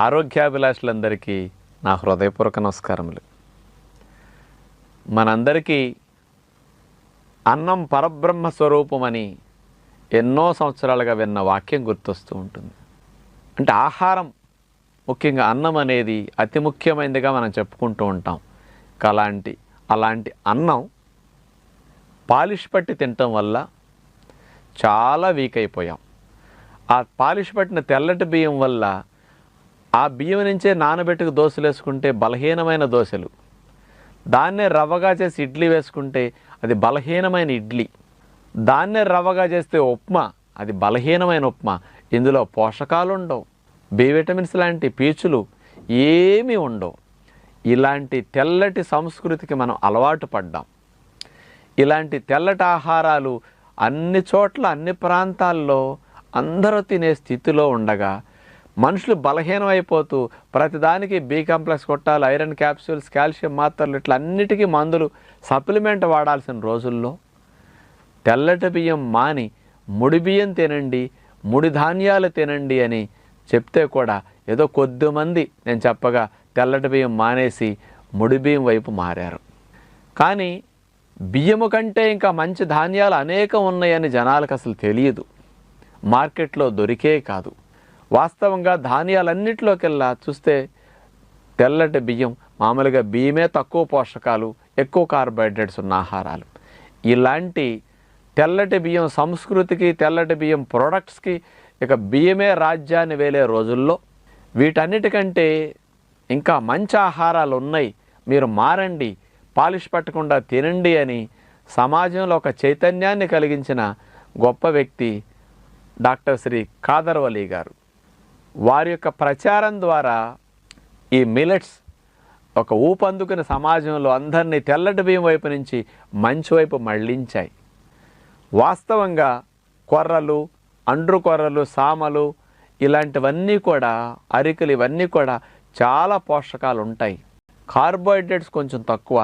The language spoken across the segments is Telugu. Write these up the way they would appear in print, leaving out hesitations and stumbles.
ఆరోగ్యాభిలాషులందరికీ నా హృదయపూర్వక నమస్కారములు. మనందరికీ అన్నం పరబ్రహ్మ స్వరూపమని ఎన్నో సంవత్సరాలుగా విన్న వాక్యం గుర్తొస్తూ ఉంటుంది. అంటే ఆహారం, ముఖ్యంగా అన్నం అనేది అతి ముఖ్యమైనదిగా మనం చెప్పుకుంటూ ఉంటాం. అలాంటి అన్నం పాలిష్ పట్టి తినటం వల్ల చాలా వీక్ అయిపోయాం. ఆ పాలిష్ పట్టిన తెల్లటి బియ్యం వల్ల ఆ బియ్యం నుంచే నానబెట్టుకు దోశలు వేసుకుంటే బలహీనమైన దోశలు, దాన్నే రవ్వగా చేసి ఇడ్లీ వేసుకుంటే అది బలహీనమైన ఇడ్లీ, దాన్నే రవ్వగా చేస్తే ఉప్మా, అది బలహీనమైన ఉప్మా. ఇందులో పోషకాలు ఉండవు, బి విటమిన్స్ లాంటి పీచులు ఏమీ ఉండవు. ఇలాంటి తెల్లటి సంస్కృతికి మనం అలవాటు పడ్డాం. ఇలాంటి తెల్లటి ఆహారాలు అన్ని చోట్ల అన్ని ప్రాంతాల్లో అందరూ తినే స్థితిలో ఉండగా మనుషులు బలహీనం అయిపోతూ ప్రతిదానికి బి కాంప్లెక్స్ కొట్టాలి, ఐరన్ క్యాప్సూల్స్, కాల్షియం మాత్రలు, ఇట్లా అన్నిటికీ మందులు, సప్లిమెంట్ వాడాల్సిన రోజుల్లో తెల్లటి బియ్యం మాని ముడి బియ్యం తినండి, ముడి ధాన్యాలు తినండి అని చెప్తే కూడా ఏదో కొద్దిమంది నేను చెప్పగా తెల్లటి బియ్యం మానేసి ముడి బియ్యం వైపు మారారు. కానీ బియ్యము కంటే ఇంకా మంచి ధాన్యాలు అనేకం ఉన్నాయని జనాలకు అసలు తెలియదు, మార్కెట్లో దొరికే కాదు. వాస్తవంగా ధాన్యాలన్నిటిలోకెల్లా చూస్తే తెల్లటి బియ్యం, మామూలుగా బియ్యమే తక్కువ పోషకాలు, ఎక్కువ కార్బోహైడ్రేట్స్ ఉన్న ఆహారాలు. ఇలాంటి తెల్లటి బియ్యం సంస్కృతికి, తెల్లటి బియ్యం ప్రోడక్ట్స్కి ఇక బియ్యమే రాజ్యాన్ని వేలే రోజుల్లో వీటన్నిటికంటే ఇంకా మంచి ఆహారాలు ఉన్నాయి, మీరు మారండి, పాలిష్ పట్టకుండా తినండి అని సమాజంలో ఒక చైతన్యాన్ని కలిగించిన గొప్ప వ్యక్తి డాక్టర్ శ్రీ ఖాదర్ వలీ గారు. వారి యొక్క ప్రచారం ద్వారా ఈ మిల్లెట్స్ ఒక ఊపందుకున్న సమాజంలో అందరినీ తెల్లటి బియ్యం వైపు నుంచి మంచి వైపు మళ్ళించాయి. వాస్తవంగా కొర్రలు, అండ్రు కొర్రలు, సామలు, ఇలాంటివన్నీ కూడా, అరికలు, ఇవన్నీ కూడా చాలా పోషకాలు ఉంటాయి. కార్బోహైడ్రేట్స్ కొంచెం తక్కువ,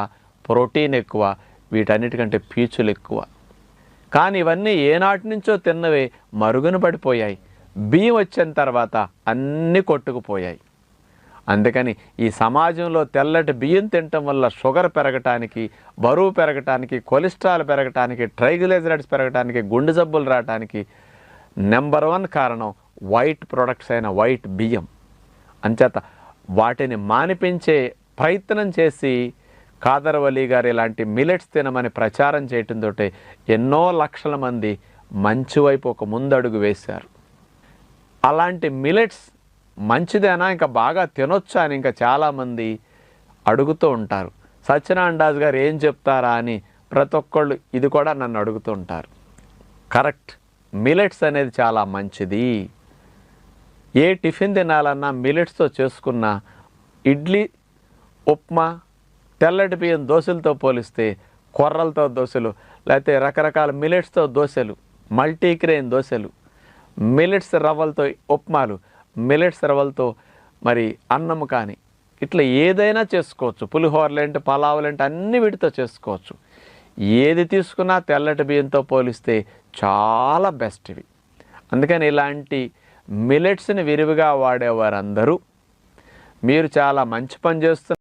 ప్రోటీన్ ఎక్కువ, వీటన్నిటికంటే పీచులు ఎక్కువ. కానీ ఇవన్నీ ఏనాటి నుంచో తిన్నవే మరుగున పడిపోయాయి. బియ్యం వచ్చిన తర్వాత అన్నీ కొట్టుకుపోయాయి. అందుకని ఈ సమాజంలో తెల్లటి బియ్యం తినటం వల్ల షుగర్ పెరగటానికి, బరువు పెరగటానికి, కొలెస్ట్రాల్ పెరగటానికి, ట్రైగ్లిజరైడ్స్ పెరగటానికి, గుండె జబ్బులు రావటానికి నెంబర్ 1 కారణం వైట్ ప్రొడక్ట్స్ అయిన వైట్ బియ్యం. అంచేత వాటిని మానిపించే ప్రయత్నం చేసి ఖాదర్ వలీ గారు ఇలాంటి మిల్లెట్స్ తినమని ప్రచారం చేయటంతో ఎన్నో లక్షల మంది మంచి వైపు ఒక ముందడుగు వేశారు. అలాంటి మిల్లెట్స్ మంచిదేనా, ఇంకా బాగా తినొచ్చా అని ఇంకా చాలామంది అడుగుతూ ఉంటారు. సత్యనారాయణ దాస్ గారు ఏం చెప్తారా అని ప్రతి ఒక్కళ్ళు ఇది కూడా నన్ను అడుగుతూ ఉంటారు. కరెక్ట్, మిల్లెట్స్ అనేది చాలా మంచిది. ఏ టిఫిన్ తినాలన్నా మిల్లెట్స్తో చేసుకున్న ఇడ్లీ, ఉప్మా, తెల్లటి బియ్యం దోశలతో పోలిస్తే కొర్రలతో దోశలు, లేకపోతే రకరకాల మిల్లెట్స్తో దోశలు, మల్టీగ్రెయిన్ దోశలు, మిల్లెట్స్ రవ్వలతో ఉప్మాలు, మిల్లెట్స్ రవ్వలతో మరి అన్నం కానీ, ఇట్లా ఏదైనా చేసుకోవచ్చు. పులిహోరలేంటి, పలావులేంటి, అన్ని వీటితో చేసుకోవచ్చు. ఏది తీసుకున్నా తెల్లటి బియ్యంతో పోలిస్తే చాలా బెస్ట్ ఇవి. అందుకని ఇలాంటి మిల్లెట్స్ని విరివిగా వాడేవారందరూ మీరు చాలా మంచి పని చేస్తున్నారు.